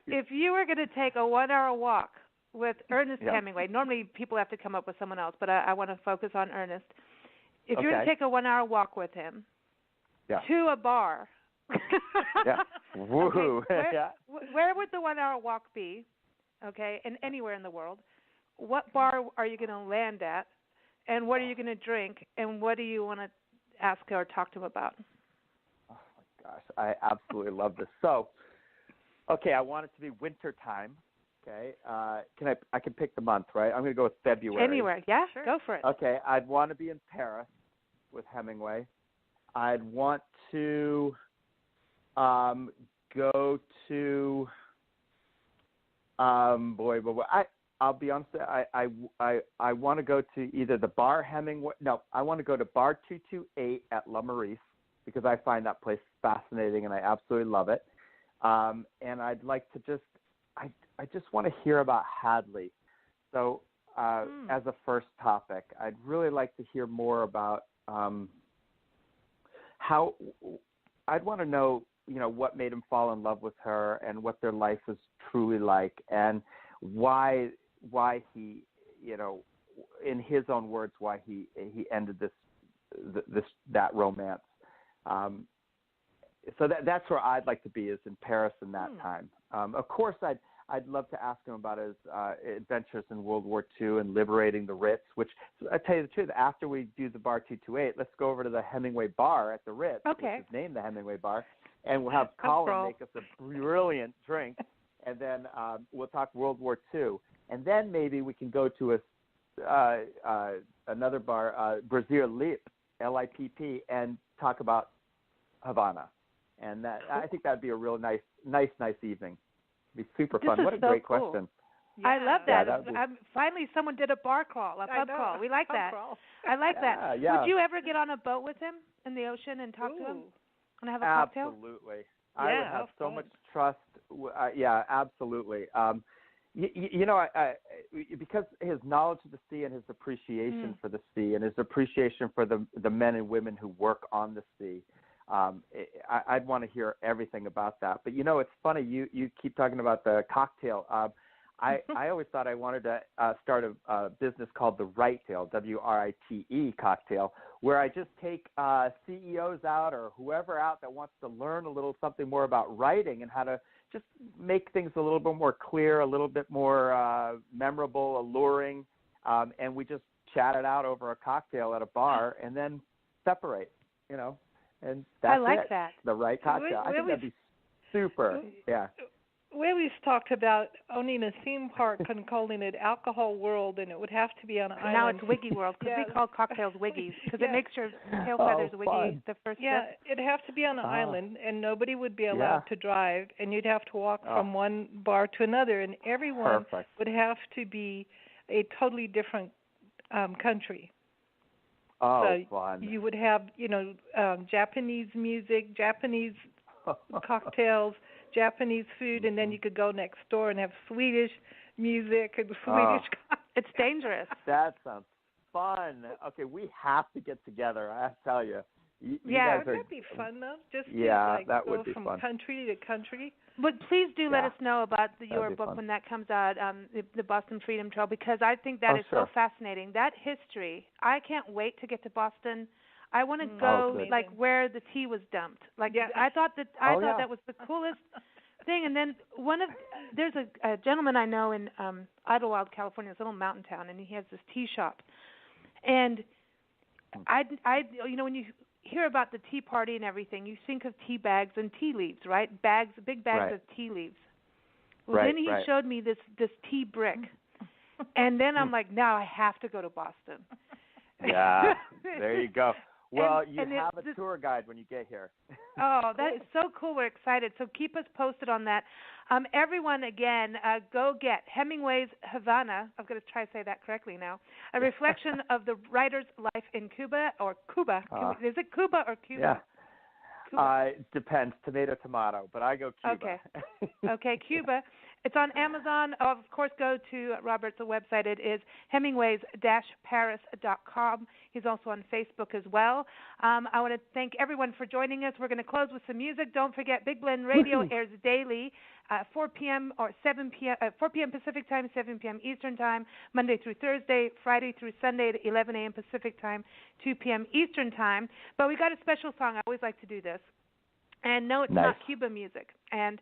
if you were going to take a 1-hour walk with Ernest Hemingway, normally people have to come up with someone else, but I want to focus on Ernest. If you were to take a 1-hour walk with him to a bar, woohoo! Where would the 1-hour walk be? Okay, and anywhere in the world. What bar are you going to land at, and what are you going to drink, and what do you want to ask or talk to him about? Oh my gosh, I absolutely love this. So, I want it to be winter time, Okay. I can pick the month, right? I'm going to go with February. Anywhere, yeah, Sure. go for it. Okay. I'd want to be in Paris with Hemingway. I'd want to go to I'll be honest. I want to go to either the bar Hemingway. No, I want to go to Bar 228 at La Maurice because I find that place fascinating and I absolutely love it. And I'd like to I just want to hear about Hadley. So as a first topic, I'd really like to hear more about how. I'd want to know, what made him fall in love with her and what their life was truly like and why he, in his own words, why he ended that romance. So that's where I'd like to be, is in Paris in that time. Of course, I'd love to ask him about his adventures in World War II and liberating the Ritz, which, I tell you the truth, after we do the Bar 228, let's go over to the Hemingway Bar at the Ritz, which is named the Hemingway Bar, and we'll have Colin make us a brilliant drink, and then we'll talk World War II. And then maybe we can go to another bar, Brazil Lipp, Lipp, and talk about Havana. And I think that'd be a real nice evening. It'd be super fun. What a great question. Yeah. I love that. Yeah, finally, someone did a bar crawl, a pub crawl. We like that. I like that. Yeah. Would you ever get on a boat with him in the ocean and talk to him and have a cocktail? Absolutely. I would have so much trust. Yeah, absolutely. Because his knowledge of the sea and his appreciation for the sea and his appreciation for the men and women who work on the sea, I'd want to hear everything about that. But it's funny, you keep talking about the cocktail. I always thought I wanted to start a business called the Write-Tail, WRITE cocktail, where I just take CEOs out or whoever out that wants to learn a little something more about writing and how to just make things a little bit more clear, a little bit more memorable, alluring, and we just chat it out over a cocktail at a bar and then separate, and that's I like that. The right cocktail. I think that'd be super. Yeah. We always talked about owning a theme park and calling it Alcohol World, and it would have to be on an island. Now it's Wiggy World, because we call cocktails Wiggies, because it makes your tail feathers wiggy the first sip. It'd have to be on an island, and nobody would be allowed to drive, and you'd have to walk from one bar to another, and everyone would have to be a totally different country. Oh, so fun. You would have, Japanese music, Japanese cocktails, Japanese food, and then you could go next door and have Swedish music and Swedish. It's dangerous. That sounds fun. Okay, we have to get together. I tell you. That'd be fun though. Just to that go would be from fun. country to country. But please do let us know about your book when that comes out, the Boston Freedom Trail, because I think that is so fascinating. That history, I can't wait to get to Boston. I want to go where the tea was dumped. I thought that was the coolest thing. And then there's a gentleman I know in Idlewild, California, this little mountain town, and he has this tea shop. And I when you hear about the tea party and everything, you think of tea bags and tea leaves, right? Big bags of tea leaves. Well, then he showed me this tea brick, and then I'm like, now I have to go to Boston. Yeah, there you go. Well, you have a tour guide when you get here. Oh, that is so cool. We're excited. So keep us posted on that. Everyone, again, go get Hemingway's Havana. I'm going to try to say that correctly now. A reflection of the writer's life in Cuba, or Cuba. Is it Cuba or Cuba? Yeah. Cuba. It depends. Tomato, but I go Cuba. Okay, Cuba. It's on Amazon. Of course, go to Robert's website. It is hemingways-paris.com. He's also on Facebook as well. I want to thank everyone for joining us. We're going to close with some music. Don't forget, Big Blend Radio airs daily, 4 p.m. or 7 p.m. 4 p.m. Pacific Time, 7 p.m. Eastern Time, Monday through Thursday, Friday through Sunday at 11 a.m. Pacific Time, 2 p.m. Eastern Time. But we got a special song. I always like to do this. And no, it's not Cuba music. And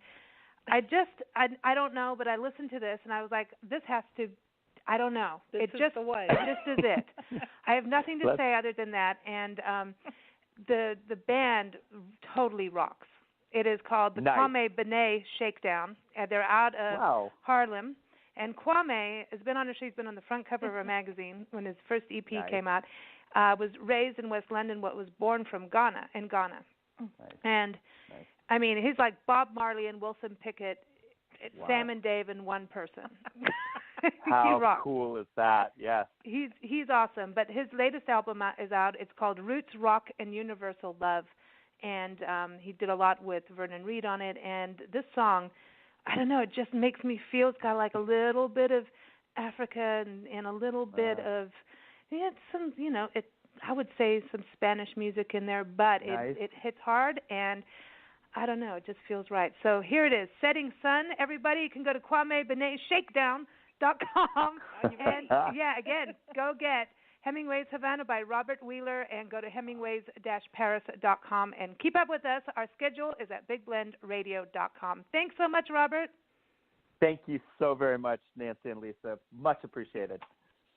I don't know, but I listened to this and I was like, this has to, I don't know. This is the way. This is it. I have nothing to say other than that. And the band totally rocks. It is called the Kwame Benet Shakedown. They're out of Harlem. And Kwame has been on her show. He's been on the front cover of our magazine when his first EP came out. Was raised in West London, but was born from Ghana. And I mean, he's like Bob Marley and Wilson Pickett, Sam and Dave in one person. How cool is that? Yes. He's awesome. But his latest album is out. It's called Roots, Rock, and Universal Love. And he did a lot with Vernon Reid on it. And this song, I don't know, it just makes me feel, it's got like a little bit of Africa and a little bit of, some, I would say some Spanish music in there, but it hits hard, and I don't know, it just feels right. So here it is, Setting Sun. Everybody, you can go to KwameBenetShakedown.com. And, again, go get Hemingways Havana by Robert Wheeler and go to Hemingways-Paris.com and keep up with us. Our schedule is at BigBlendRadio.com. Thanks so much, Robert. Thank you so very much, Nancy and Lisa. Much appreciated.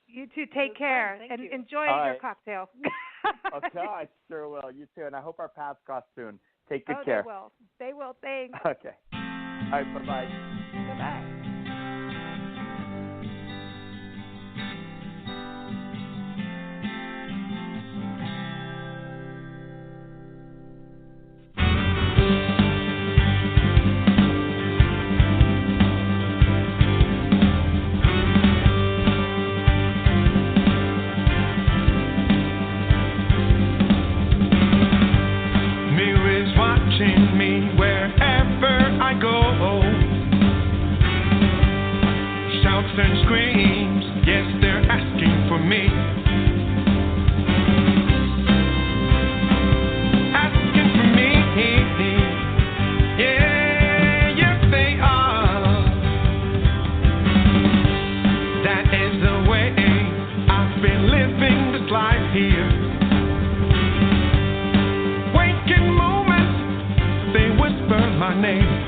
You too. Take care and enjoy your cocktail. Okay, I sure will. You too. And I hope our paths cross soon. Take good care. They will. Thanks. Okay. All right. Bye-bye. Bye-bye. And screams, yes, they're asking for me. Asking for me, yeah, yes they are. That is the way I've been living this life here. Waking moments, they whisper my name.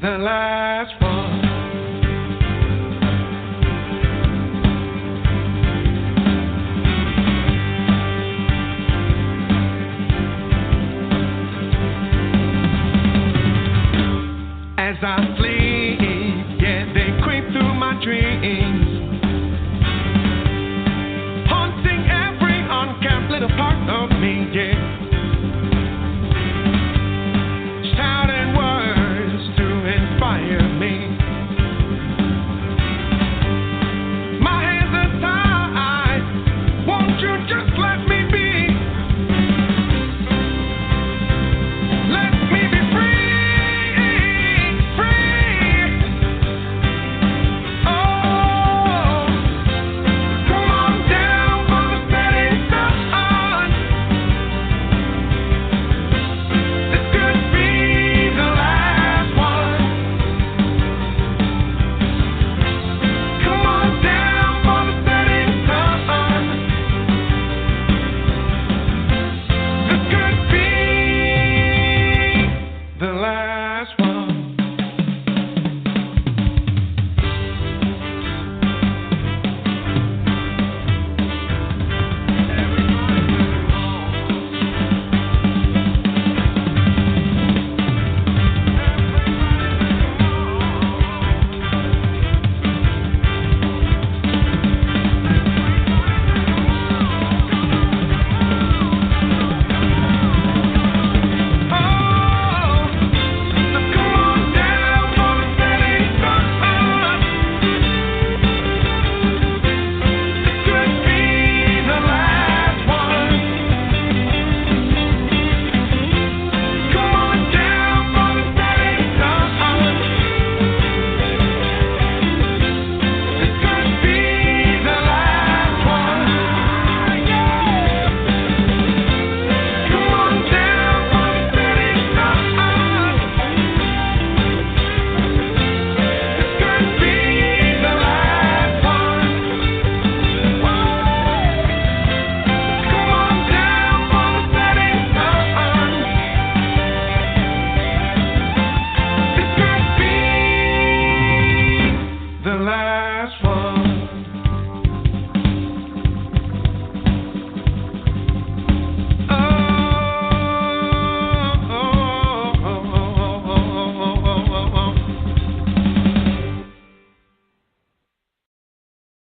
The last one.